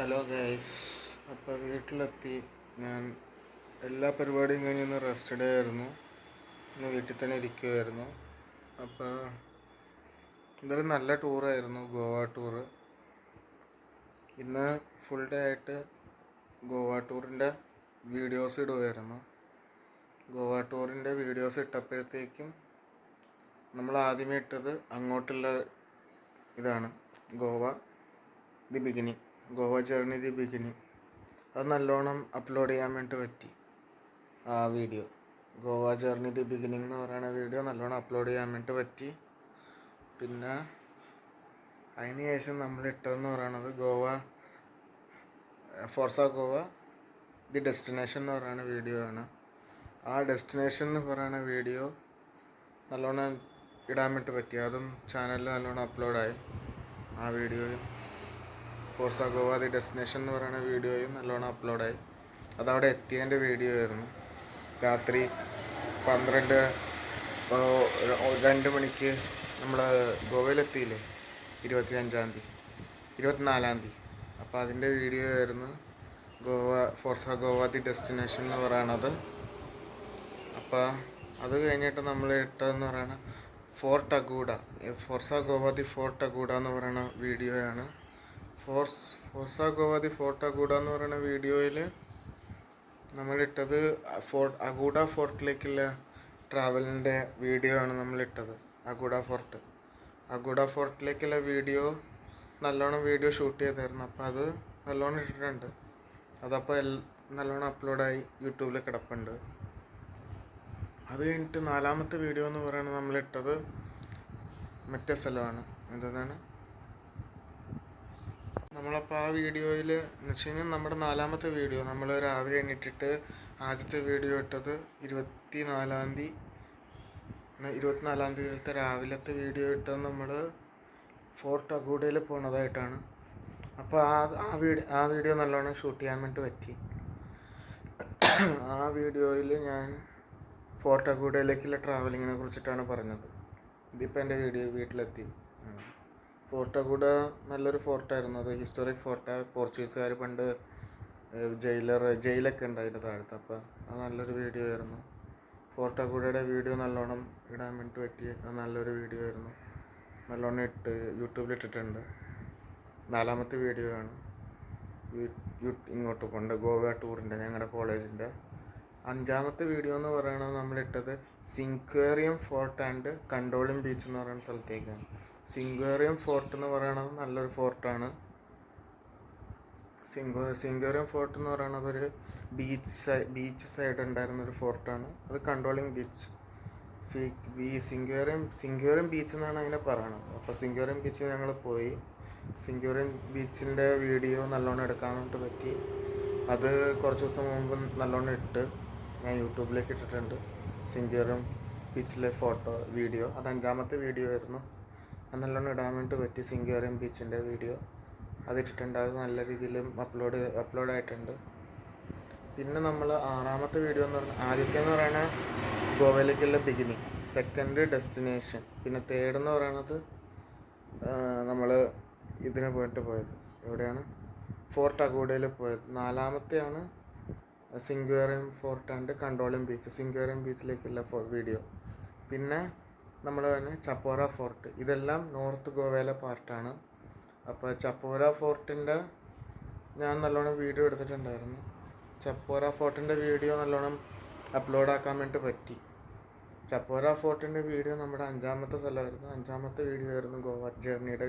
Hello guys. അപ്പോൾ വീട്ടിലെത്തി. ഞാൻ എല്ലാ പരിപാടിയും കഴിഞ്ഞ് ഇന്ന് റെസ്റ്റ് ഡേ ആയിരുന്നു. ഇന്ന് വീട്ടിൽ തന്നെ ഇരിക്കുമായിരുന്നു. അപ്പോൾ ഇതൊരു നല്ല ടൂറായിരുന്നു, ഗോവ ടൂറ്. ഇന്ന് ഫുൾ ഡേ ആയിട്ട് ഗോവ ടൂറിൻ്റെ വീഡിയോസ് ഇടുമായിരുന്നു. ഗോവ ടൂറിൻ്റെ വീഡിയോസ് ഇട്ടപ്പോഴത്തേക്കും നമ്മൾ ആദ്യമേ ഇട്ടത് അങ്ങോട്ടുള്ള ഇതാണ്, Goa the beginning, Goa journey the beginning. അത് നല്ലോണം അപ്ലോഡ് ചെയ്യാൻ വേണ്ടി പറ്റി. ആ video, Goa journey the beginning എന്ന് പറയുന്ന വീഡിയോ നല്ലോണം അപ്ലോഡ് ചെയ്യാൻ വേണ്ടി പറ്റി. പിന്നെ അതിന് ശേഷം നമ്മൾ ഇട്ടതെന്ന് പറയുന്നത് Goa Forza Goa the destination എന്ന് പറയുന്ന വീഡിയോ ആണ്. ആ ഡെസ്റ്റിനേഷൻ എന്ന് പറയുന്ന വീഡിയോ നല്ലോണം ഇടാൻ വേണ്ടി പറ്റി. അതും ചാനലിൽ നല്ലോണം അപ്ലോഡായി. ആ വീഡിയോയും ഫോർസ ഗോവ ദി ഡെസ്റ്റിനേഷൻ എന്ന് പറയുന്ന വീഡിയോയും നല്ലോണം അപ്ലോഡായി. അതവിടെ എത്തിയതിൻ്റെ വീഡിയോ ആയിരുന്നു. രാത്രി 2 മണിക്ക് നമ്മൾ ഗോവയിലെത്തിയില്ലേ, 24-ാം തീയതി. അപ്പോൾ അതിൻ്റെ വീഡിയോ ആയിരുന്നു ഫോർസ ഗോവ ദി ഡെസ്റ്റിനേഷൻ എന്ന് പറയണത്. അപ്പോൾ അത് കഴിഞ്ഞിട്ട് നമ്മൾ ഇട്ടതെന്ന് പറയുന്നത് fort Aguada, Forca Goa the fort Aguada എന്ന് പറയുന്ന വീഡിയോ ആണ്. ഫോർസ ഗോവ ദി ഫോർട്ട് അഗൂഡ എന്ന് പറയുന്ന വീഡിയോയിൽ നമ്മളിട്ടത് അഗൂഡ ഫോർട്ടിലേക്കുള്ള ട്രാവലിൻ്റെ വീഡിയോ ആണ് നമ്മളിട്ടത്. അഗൂഡ ഫോർട്ടിലേക്കുള്ള വീഡിയോ നല്ലോണം വീഡിയോ ഷൂട്ട് ചെയ്തായിരുന്നു. അപ്പോൾ അത് നല്ലോണം ഇട്ടിട്ടുണ്ട്. അതപ്പോൾ നല്ലോണം അപ്ലോഡായി യൂട്യൂബിൽ കിടപ്പുണ്ട്. അത് കഴിഞ്ഞിട്ട് 4ാമത്തെ വീഡിയോ എന്ന് പറയുന്നത് നമ്മളിട്ടത് മറ്റേ സ്ഥലമാണ്. എന്താണ് നമ്മളപ്പോൾ ആ വീഡിയോയിൽ എന്ന് വെച്ച് കഴിഞ്ഞാൽ നമ്മുടെ 4ാമത്തെ വീഡിയോ നമ്മൾ രാവിലെ എണീറ്റിട്ട് ആദ്യത്തെ വീഡിയോ ഇട്ടത് 24-ാം തീയതിയിലത്തെ രാവിലത്തെ വീഡിയോ ഇട്ടത് നമ്മൾ ഫോർട്ട് അഗൂഡയിൽ പോണതായിട്ടാണ്. അപ്പോൾ ആ വീഡിയോ നല്ലോണം ഷൂട്ട് ചെയ്യാൻ വേണ്ടി പറ്റി. ആ വീഡിയോയിൽ ഞാൻ ഫോർട്ട് അഗൂഡയിലേക്കുള്ള ട്രാവലിങ്ങിനെ കുറിച്ചിട്ടാണ് പറഞ്ഞത്. ഇതിപ്പോൾ എൻ്റെ വീട്ടിലെത്തി. ഫോർട്ട് അഗൂഡ നല്ലൊരു ഫോർട്ടായിരുന്നു. അത് ഹിസ്റ്റോറിക് ഫോർട്ടാണ്. പോർച്ചുഗീസുകാർ പണ്ട് ജയിലൊക്കെ ഉണ്ട് അതിൻ്റെ താഴത്ത്. അപ്പോൾ അത് നല്ലൊരു വീഡിയോ ആയിരുന്നു. ഫോർട്ട് അഗൂഡയുടെ വീഡിയോ നല്ലോണം ഇടാൻ വേണ്ടി പറ്റി. അത് നല്ലൊരു വീഡിയോ ആയിരുന്നു. നല്ലോണം യൂട്യൂബിൽ ഇട്ടിട്ടുണ്ട്. 4ാമത്തെ വീഡിയോ ആണ്. ഇങ്ങോട്ട് കൊണ്ട് ഗോവ ടൂറിൻ്റെ ഞങ്ങളുടെ കോളേജിൻ്റെ. 5ാമത്തെ വീഡിയോ എന്ന് പറയുന്നത് നമ്മളിട്ടത് സിങ്ക്വേറിയം ഫോർട്ട് ആൻഡ് കണ്ടോളിം ബീച്ച് എന്ന് പറയുന്ന സ്ഥലത്തേക്കാണ്. സിങ്ക്വേറിയം ഫോർട്ട് എന്ന് പറയുന്നത് നല്ലൊരു ഫോർട്ടാണ്. സിങ്ക്വേറിയം ഫോർട്ട് എന്ന് പറയുന്നത് ഒരു ബീച്ച് സൈഡ് ഉണ്ടായിരുന്നൊരു ഫോർട്ടാണ്. അത് കണ്ടോളിംഗ് ബീച്ച്. സിങ്ക്വേറിയം ബീച്ച് എന്നാണ് അതിനെ പറയണത്. അപ്പോൾ സിങ്ക്വേറിയം ബീച്ചിൽ ഞങ്ങൾ പോയി. സിങ്ക്വേറിയം ബീച്ചിൻ്റെ വീഡിയോ നല്ലോണം എടുക്കാൻ വേണ്ടി പറ്റി. അത് കുറച്ച് ദിവസം മുമ്പ് നല്ലോണം ഞാൻ യൂട്യൂബിലേക്ക് ഇട്ടിട്ടുണ്ട്. സിങ്ക്വേറിയം ബീച്ചിലെ വീഡിയോ അത് 5ാമത്തെ വീഡിയോ ആയിരുന്നു. അത് നല്ലോണം ഇടാൻ വേണ്ടി പറ്റി. സിങ്ക്വേറിയം ബീച്ചിൻ്റെ വീഡിയോ അതിട്ടിട്ടുണ്ട്. അത് നല്ല രീതിയിലും അപ്ലോഡായിട്ടുണ്ട്. പിന്നെ നമ്മൾ 6ാമത്തെ വീഡിയോ എന്ന് പറഞ്ഞാൽ, ആദ്യത്തെ എന്ന് പറയുന്നത് ഗോവയിലേക്കുള്ള ബിഗിനിങ്, സെക്കൻഡ് ഡെസ്റ്റിനേഷൻ, പിന്നെ തേർഡ് എന്ന് പറയുന്നത് നമ്മൾ ഇതിന് പോയത് എവിടെയാണ്, ഫോർട്ട് അഗൂഡയിൽ പോയത്. 4ാമത്തെയാണ് സിങ്ക്വേറിയം ഫോർട്ട് ആൻഡ് കണ്ടോളിം ബീച്ച്, സിങ്ക്വേറിയം ബീച്ചിലേക്കുള്ള വീഡിയോ. പിന്നെ നമ്മൾ തന്നെ ചപ്പോറ ഫോർട്ട്. ഇതെല്ലാം നോർത്ത് ഗോവയിലെ പാർട്ടാണ്. അപ്പോൾ ചപ്പോറ ഫോർട്ടിൻ്റെ ഞാൻ നല്ലോണം വീഡിയോ എടുത്തിട്ടുണ്ടായിരുന്നു. ചപ്പോറ ഫോർട്ടിൻ്റെ വീഡിയോ നല്ലോണം അപ്ലോഡാക്കാൻ വേണ്ടി പറ്റി. ചപ്പോറ ഫോർട്ടിൻ്റെ വീഡിയോ നമ്മുടെ 5ാമത്തെ സ്ഥലമായിരുന്നു. 5ാമത്തെ വീഡിയോ ആയിരുന്നു ഗോവ ജേർണിയുടെ,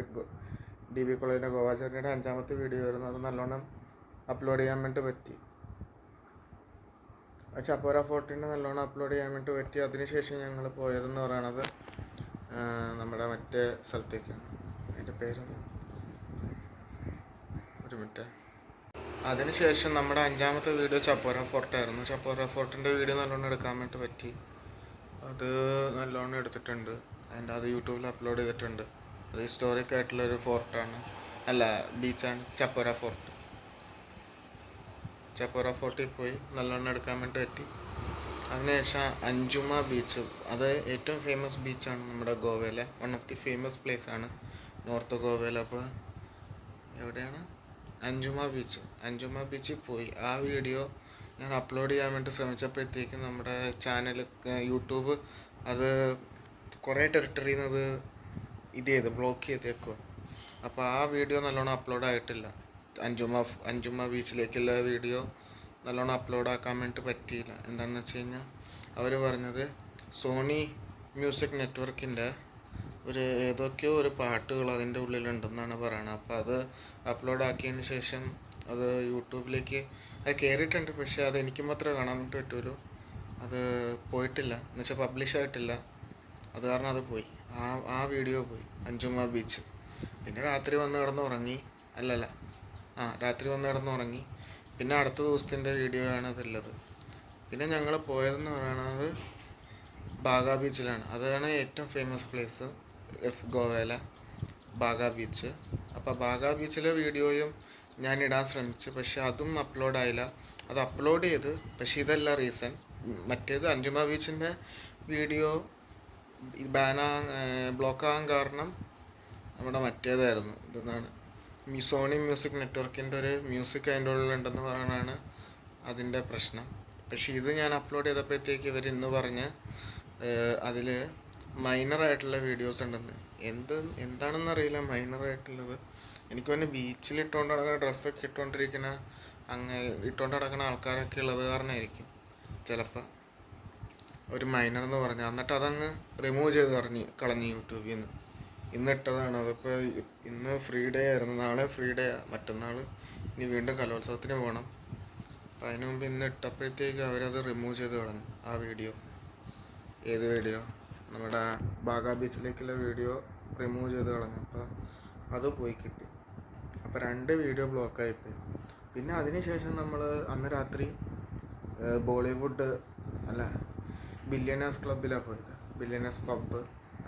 DB കോളേജിൻ്റെ ഗോവ ജേർണിയുടെ 5ാമത്തെ വീഡിയോ ആയിരുന്നു. അത് നല്ലോണം അപ്ലോഡ് ചെയ്യാൻ വേണ്ടി പറ്റി. ചപ്പോറ ഫോർട്ടിന് നല്ലോണം അപ്ലോഡ് ചെയ്യാൻ വേണ്ടി പറ്റി. അതിനുശേഷം ഞങ്ങൾ പോയതെന്ന് പറയണത് നമ്മുടെ മറ്റേ സ്ഥലത്തേക്കാണ്. അതിൻ്റെ പേരൊന്നും ഒരു മിനിറ്റ്. അതിനുശേഷം നമ്മുടെ 5ാമത്തെ വീഡിയോ ചപ്പോറ ഫോർട്ടായിരുന്നു. ചപ്പോറ ഫോർട്ടിൻ്റെ വീഡിയോ നല്ലോണം എടുക്കാൻ വേണ്ടി പറ്റി. അത് നല്ലോണം എടുത്തിട്ടുണ്ട്. അത് യൂട്യൂബിൽ അപ്ലോഡ് ചെയ്തിട്ടുണ്ട്. അത് ഹിസ്റ്റോറിക് ആയിട്ടുള്ളൊരു ഫോർട്ടാണ്, ബീച്ചാണ് ചപ്പോറ ഫോർട്ട്. ചപ്പോറ ഫോർട്ടിൽ പോയി നല്ലോണം എടുക്കാൻ വേണ്ടി പറ്റി. അതിനുശേഷം അഞ്ചുമ ബീച്ച്, അത് ഏറ്റവും ഫേമസ് ബീച്ചാണ് നമ്മുടെ ഗോവയിലെ. One of the famous place ആണ് നോർത്ത് ഗോവയിൽ. അപ്പോൾ എവിടെയാണ്, അഞ്ചുമ ബീച്ചിൽ പോയി. ആ വീഡിയോ ഞാൻ അപ്ലോഡ് ചെയ്യാൻ വേണ്ടി ശ്രമിച്ചപ്പോഴത്തേക്കും നമ്മുടെ ചാനൽ യൂട്യൂബ് അത് കുറേ ടെറിട്ടറിയിൽ നിന്ന് അത് ബ്ലോക്ക് ചെയ്തേക്കുക. അപ്പോൾ ആ വീഡിയോ നല്ലോണം അപ്ലോഡ് ആയിട്ടില്ല. അഞ്ചുമ ബീച്ചിലേക്കുള്ള വീഡിയോ നല്ലോണം അപ്ലോഡ് ആക്കാൻ വേണ്ടി പറ്റിയില്ല. എന്താണെന്ന് വെച്ച് കഴിഞ്ഞാൽ അവർ പറഞ്ഞത് സോണി മ്യൂസിക് നെറ്റ്വർക്കിൻ്റെ ഏതൊക്കെയോ ഒരു പാട്ടുകൾ അതിൻ്റെ ഉള്ളിലുണ്ടെന്നാണ് പറയുന്നത്. അപ്പോൾ അത് അപ്ലോഡ് ആക്കിയതിന് ശേഷം അത് യൂട്യൂബിലേക്ക് അത് കയറിയിട്ടുണ്ട്, പക്ഷേ അത് എനിക്ക് മാത്രമേ കാണാൻ വേണ്ടി പറ്റുള്ളൂ. അത് പോയിട്ടില്ല, എന്നുവെച്ചാൽ പബ്ലിഷ് ആയിട്ടില്ല. അത് കാരണം അത് പോയി, ആ വീഡിയോ പോയി, അഞ്ചുമ ബീച്ച്. പിന്നെ രാത്രി വന്ന് കിടന്നുറങ്ങി. രാത്രി വന്ന് കിടന്നുറങ്ങി. പിന്നെ അടുത്ത ദിവസത്തിൻ്റെ വീഡിയോ ആണ് അതുള്ളത്. പിന്നെ ഞങ്ങൾ പോയതെന്ന് പറയുന്നത് ബാഗ ബീച്ചിലാണ്. അതാണ് ഏറ്റവും ഫേമസ് പ്ലേസ് ഗോവയിലെ ബാഗ ബീച്ച്. അപ്പോൾ ബാഗ ബീച്ചിലെ വീഡിയോയും ഞാൻ ഇടാൻ ശ്രമിച്ചു, പക്ഷെ അതും അപ്ലോഡായില്ല. അത് അപ്ലോഡ് ചെയ്ത്, പക്ഷെ ഇതല്ല റീസൺ. മറ്റേത് അഞ്ചുമ ബീച്ചിൻ്റെ വീഡിയോ ബ്ലോക്കാകാൻ കാരണം നമ്മുടെ മറ്റേതായിരുന്നു. ഇതെന്നാണ് സോണി മ്യൂസിക് നെറ്റ്വർക്കിൻ്റെ ഒരു മ്യൂസിക് അതിൻ്റെ ഉള്ളിലുണ്ടെന്ന് പറയുന്നതാണ് അതിൻ്റെ പ്രശ്നം. പക്ഷേ ഇത് ഞാൻ അപ്ലോഡ് ചെയ്തപ്പോഴത്തേക്ക് ഇവർ ഇന്ന് പറഞ്ഞ് അതിൽ മൈനറായിട്ടുള്ള വീഡിയോസ് ഉണ്ടെന്ന്. എന്താണെന്നറിയില്ല മൈനറായിട്ടുള്ളത്. എനിക്ക് തന്നെ ബീച്ചിൽ ഇട്ടുകൊണ്ട് നടക്കുന്ന ഡ്രസ്സൊക്കെ ഇട്ടുകൊണ്ട് നടക്കുന്ന ആൾക്കാരൊക്കെ ഉള്ളത് കാരണമായിരിക്കും ചിലപ്പോൾ ഒരു മൈനർ എന്ന് പറഞ്ഞു. എന്നിട്ട് അതങ്ങ് റിമൂവ് ചെയ്ത് കളഞ്ഞു യൂട്യൂബിൽ നിന്ന്. ഇന്ന് ഇട്ടതാണ്. അതിപ്പോൾ ഇന്ന് ഫ്രീ ഡേ ആയിരുന്നു, നാളെ ഫ്രീ ഡേ, മറ്റന്നാൾ ഇനി വീണ്ടും കലോത്സവത്തിന് പോകണം. അപ്പം അതിന് മുമ്പ് ഇന്ന് ഇട്ടപ്പോഴത്തേക്ക് അവരത് റിമൂവ് ചെയ്ത് കളഞ്ഞു ആ വീഡിയോ. ഏത് വീഡിയോ? നമ്മുടെ ബാഗ ബീച്ചിലേക്കുള്ള വീഡിയോ റിമൂവ് ചെയ്ത് കളഞ്ഞു. അപ്പോൾ അത് പോയി കിട്ടി. അപ്പോൾ 2 വീഡിയോ ബ്ലോക്കായിപ്പോയി. പിന്നെ അതിന് ശേഷം നമ്മൾ അന്ന് രാത്രി ബില്യനേഴ്സ് ക്ലബ്ബിലാണ് പോയത്. ബില്യനേഴ്സ് പബ്ബ്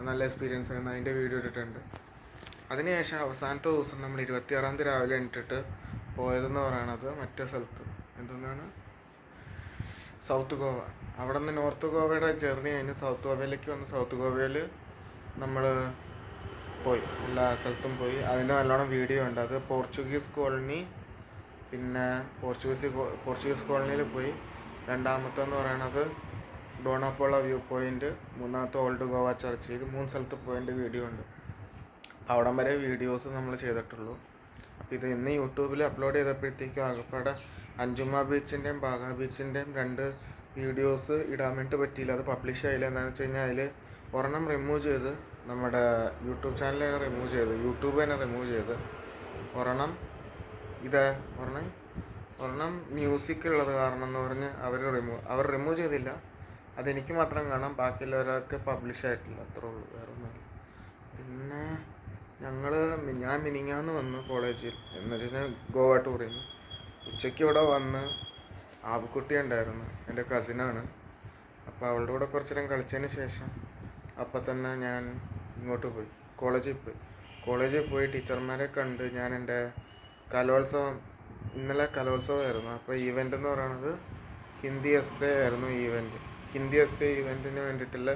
നല്ല എക്സ്പീരിയൻസ് ആയിരുന്നു. അതിൻ്റെ വീഡിയോ ഇട്ടിട്ടുണ്ട്. അതിനുശേഷം അവസാനത്തെ ദിവസം നമ്മൾ 26-ാം തീയതി രാവിലെ എണീറ്റിട്ട് പോയതെന്ന് പറയണത് മറ്റേ സ്ഥലത്ത് എന്തെന്നാണ് സൗത്ത് ഗോവ. അവിടെ നിന്ന് നോർത്ത് ഗോവയുടെ ജേർണി കഴിഞ്ഞ് സൗത്ത് ഗോവയിലേക്ക് വന്ന് സൗത്ത് ഗോവയിൽ നമ്മൾ പോയി, എല്ലാ സ്ഥലത്തും പോയി. അതിൻ്റെ നല്ലോണം വീഡിയോ ഉണ്ട്. അത് പോർച്ചുഗീസ് കോളനി, പിന്നെ പോർച്ചുഗീസ് കോളനിയിൽ പോയി. രണ്ടാമത്തെന്ന് പറയണത് ഡോണാപ്പോള വ്യൂ പോയിൻ്റ്, മൂന്നാമത്തെ ഓൾഡ് ഗോവ ചർച്ച്. ഇത് 3 സ്ഥലത്ത് പോയിൻ്റെ വീഡിയോ ഉണ്ട്. അവിടം വരെ വീഡിയോസ് നമ്മൾ ചെയ്തിട്ടുള്ളൂ. അപ്പോൾ ഇത് ഇന്ന് യൂട്യൂബിൽ അപ്ലോഡ് ചെയ്തപ്പോഴത്തേക്കും ആകപ്പാടെ അഞ്ചുമ ബീച്ചിൻ്റെയും ബാഗ ബീച്ചിൻ്റെയും 2 വീഡിയോസ് ഇടാൻ വേണ്ടി പറ്റിയില്ല. അത് പബ്ലിഷ് ആയില്ല. എന്താണെന്ന് വെച്ച് കഴിഞ്ഞാൽ അതിൽ ഒരെണ്ണം റിമൂവ് ചെയ്ത് നമ്മുടെ യൂട്യൂബ് ചാനൽ തന്നെ റിമൂവ് ചെയ്ത്, യൂട്യൂബ് തന്നെ റിമൂവ് ചെയ്ത്, ഒരെണ്ണം മ്യൂസിക് ഉള്ളത് കാരണം എന്ന് പറഞ്ഞ് അവർ റിമൂവ് ചെയ്തില്ല. അതെനിക്ക് മാത്രം കാണാം, ബാക്കിയുള്ളവരൊക്കെ പബ്ലിഷ് ആയിട്ടില്ല. അത്രേ ഉള്ളൂ, വേറെ ഒന്നുമില്ല. പിന്നെ ഞാൻ മിനിങ്ങാന്ന് വന്നു കോളേജിൽ, എന്ന് വെച്ച് കഴിഞ്ഞാൽ ഗോവ ടൂറിൽ നിന്ന്. ഉച്ചയ്ക്ക് ഇവിടെ വന്ന് ആവുക്കുട്ടി ഉണ്ടായിരുന്നു, എൻ്റെ കസിനാണ്. അപ്പോൾ അവളുടെ കൂടെ കുറച്ച് നേരം കളിച്ചതിന് ശേഷം അപ്പം തന്നെ ഞാൻ ഇങ്ങോട്ട് പോയി, കോളേജിൽ പോയി ടീച്ചർമാരെ കണ്ട്. ഞാൻ എൻ്റെ ഇന്നലെ കലോത്സവമായിരുന്നു. അപ്പോൾ ഈവൻ്റ് എന്ന് പറയുന്നത് ഹിന്ദി എസ് എ ആയിരുന്നു ഈവൻ്റ്. ഹിന്ദി എസ് എ ഈവൻറ്റിന് വേണ്ടിയിട്ടുള്ള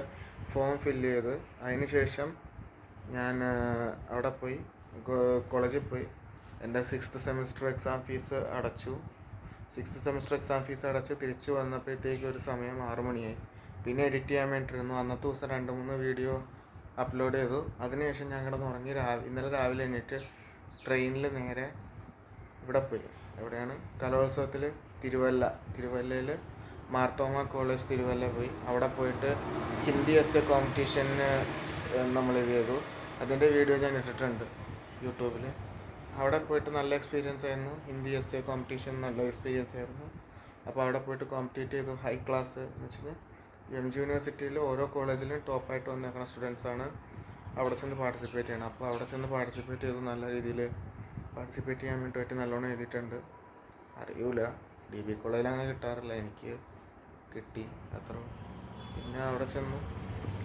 ഫോം ഫില്ല് ചെയ്ത് അതിന് ശേഷം ഞാൻ അവിടെ പോയി കോളേജിൽ പോയി എൻ്റെ 6th സെമിസ്റ്റർ എക്സാം ഫീസ് അടച്ചു. 6th സെമിസ്റ്റർ എക്സാം ഫീസ് അടച്ച് തിരിച്ചു വന്നപ്പോഴത്തേക്ക് ഒരു സമയം 6 മണിയായി. പിന്നെ എഡിറ്റ് ചെയ്യാൻ വേണ്ടിയിരുന്നു. അന്നത്തെ ദിവസം 2-3 വീഡിയോ അപ്ലോഡ് ചെയ്തു. അതിനുശേഷം ഞാൻ കിടന്നുറങ്ങി. ഇന്നലെ രാവിലെ എണീറ്റ് ട്രെയിനിൽ നേരെ ഇവിടെ പോയി. എവിടെയാണ് കലോത്സവത്തിൽ തിരുവല്ലയിൽ മാർത്തോമ കോളേജ് തിരുവല്ല പോയി. അവിടെ പോയിട്ട് ഹിന്ദി എസ് എ കോമ്പറ്റീഷന് നമ്മൾ ഇത് ചെയ്തു. അതിൻ്റെ വീഡിയോ ഞാൻ ഇട്ടിട്ടുണ്ട് യൂട്യൂബിൽ. അവിടെ പോയിട്ട് നല്ല എക്സ്പീരിയൻസ് ആയിരുന്നു. ഹിന്ദി എസ് എ കോമ്പറ്റീഷൻ നല്ല എക്സ്പീരിയൻസ് ആയിരുന്നു. അപ്പോൾ അവിടെ പോയിട്ട് കോമ്പറ്റീറ്റ് ചെയ്തു. ഹൈ ക്ലാസ് എന്ന് വെച്ചാൽ MG യൂണിവേഴ്സിറ്റിയിൽ ഓരോ കോളേജിലും ടോപ്പായിട്ട് വന്നേക്കുന്ന സ്റ്റുഡൻസാണ് അവിടെ ചെന്ന് പാർട്ടിസിപ്പേറ്റ് ചെയ്യണം. അപ്പോൾ അവിടെ ചെന്ന് പാർട്ടിസിപ്പേറ്റ് ചെയ്തു. നല്ല രീതിയിൽ പാർട്ടിസിപ്പേറ്റ് ചെയ്യാൻ വേണ്ടിയിട്ട് നല്ലോണം എഴുതിയിട്ടുണ്ട്. അറിയൂല, DB കോളേജിൽ അങ്ങനെ കിട്ടാറില്ല, എനിക്ക് കിട്ടി അത്ര. പിന്നെ അവിടെ ചെന്നു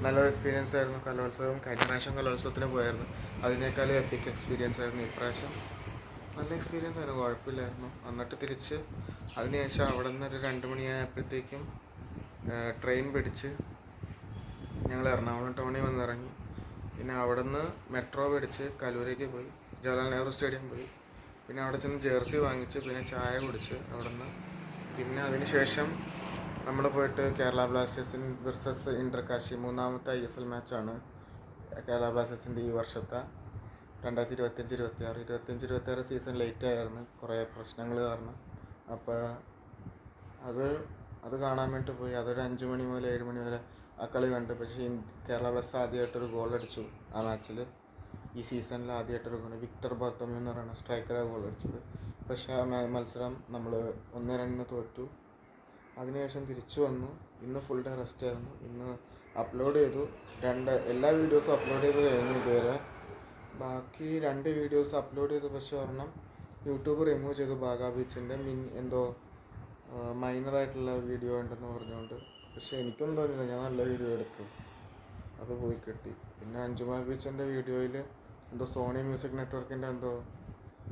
നല്ലൊരു എക്സ്പീരിയൻസ് ആയിരുന്നു. കലോത്സവം കഴിഞ്ഞ പ്രാവശ്യം കലോത്സവത്തിന് പോയായിരുന്നു, അതിനേക്കാളും എപ്പിക് എക്സ്പീരിയൻസ് ആയിരുന്നു ഇപ്രാവശ്യം. നല്ല എക്സ്പീരിയൻസ് ആയിരുന്നു, കുഴപ്പമില്ലായിരുന്നു. എന്നിട്ട് തിരിച്ച് അതിനുശേഷം അവിടെ നിന്ന് ഒരു 2 മണിയായപ്പോഴത്തേക്കും ട്രെയിൻ പിടിച്ച് ഞങ്ങൾ എറണാകുളം ടൗണിൽ വന്നിറങ്ങി. പിന്നെ അവിടെ നിന്ന് മെട്രോ പിടിച്ച് കലൂരേക്ക് പോയി, ജവഹർലാൽ നെഹ്റു സ്റ്റേഡിയം പോയി. പിന്നെ അവിടെ ചെന്ന് ജേഴ്സി വാങ്ങിച്ച് പിന്നെ ചായ കുടിച്ച് അവിടെ നിന്ന്. പിന്നെ അതിന് ശേഷം നമ്മൾ പോയിട്ട് കേരള ബ്ലാസ്റ്റേഴ്സിൻ വേഴ്സസ് ഇന്റർകാശി മൂന്നാമത്തെ ISL മാച്ചാണ് കേരള ബ്ലാസ്റ്റേഴ്സിൻ്റെ ഈ വർഷത്തെ 2025-26 സീസൺ ലേറ്റ് ആയിരുന്നു കുറേ പ്രശ്നങ്ങൾ കാരണം. അപ്പോൾ അത് കാണാൻ വേണ്ടി പോയി. അതൊരു 5 മണി മുതൽ 7 മണി വരെ ആ കളി കണ്ടു. പക്ഷേ കേരള ബ്ലാസ്റ്റേഴ്സ് ആദ്യമായിട്ടൊരു ഗോൾ അടിച്ചു ആ മാച്ചിൽ. ഈ സീസണിൽ ആദ്യമായിട്ടൊരു ഗോൾ വിക്ടർ ബർത്തോമ്യു എന്ന് പറയുന്ന സ്ട്രൈക്കറാണ് ഗോൾ അടിച്ചത്. പക്ഷേ ആ മത്സരം നമ്മൾ 1-2 തോറ്റു. അതിനുശേഷം തിരിച്ചു വന്നു. ഇന്ന് ഫുൾ ഡേ റെസ്റ്റ് ആയിരുന്നു. ഇന്ന് അപ്ലോഡ് ചെയ്തു. എല്ലാ വീഡിയോസും അപ്ലോഡ് ചെയ്ത് കഴിഞ്ഞു ഇതുവരെ. ബാക്കി 2 വീഡിയോസ് അപ്ലോഡ് ചെയ്തു. പക്ഷേ ഒരെണ്ണം യൂട്യൂബ് റിമൂവ് ചെയ്തു. ബാഗാ ബീച്ചിൻ്റെ എന്തോ മൈനറായിട്ടുള്ള വീഡിയോ ഉണ്ടെന്ന് പറഞ്ഞുകൊണ്ട്. പക്ഷേ എനിക്കൊന്നും തോന്നില്ല, ഞാൻ നല്ല വീഡിയോ എടുത്തു, അത് പോയി കിട്ടി. പിന്നെ അഞ്ജുമാ ബീച്ചിൻ്റെ വീഡിയോയിൽ എന്തോ സോണി മ്യൂസിക് നെറ്റ്വർക്കിൻ്റെ എന്തോ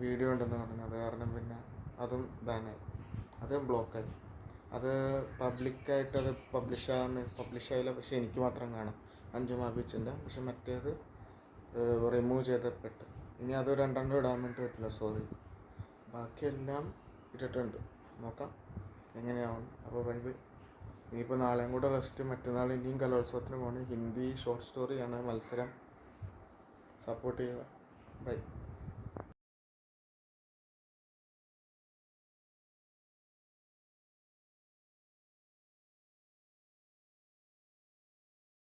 വീഡിയോ ഉണ്ടെന്ന് പറഞ്ഞു. അത് കാരണം പിന്നെ അതും ബാനായി, അതും ബ്ലോക്കായി. അത് പബ്ലിക്കായിട്ട് അത് പബ്ലിഷായില്ല. പക്ഷേ എനിക്ക് മാത്രം കാണാം അഞ്ജുമാ ബീച്ചിൻ്റെ. പക്ഷെ മറ്റേത് റിമൂവ് ചെയ്തപ്പെട്ട്. ഇനി അത് 2 ഇടാൻ വേണ്ടി പറ്റില്ല, സോറി. ബാക്കിയെല്ലാം ഇട്ടിട്ടുണ്ട്, നോക്കാം എങ്ങനെയാവും. അപ്പോൾ ബൈ. ഇനിയിപ്പോൾ നാളെയും കൂടെ റെസ്റ്റ്. മറ്റന്നാൾ ഇനിയും കലോത്സവത്തിന് പോകണം. ഹിന്ദി ഷോർട്ട് സ്റ്റോറിയാണ് മത്സരം. സപ്പോർട്ട് ചെയ്യുക. ബൈ.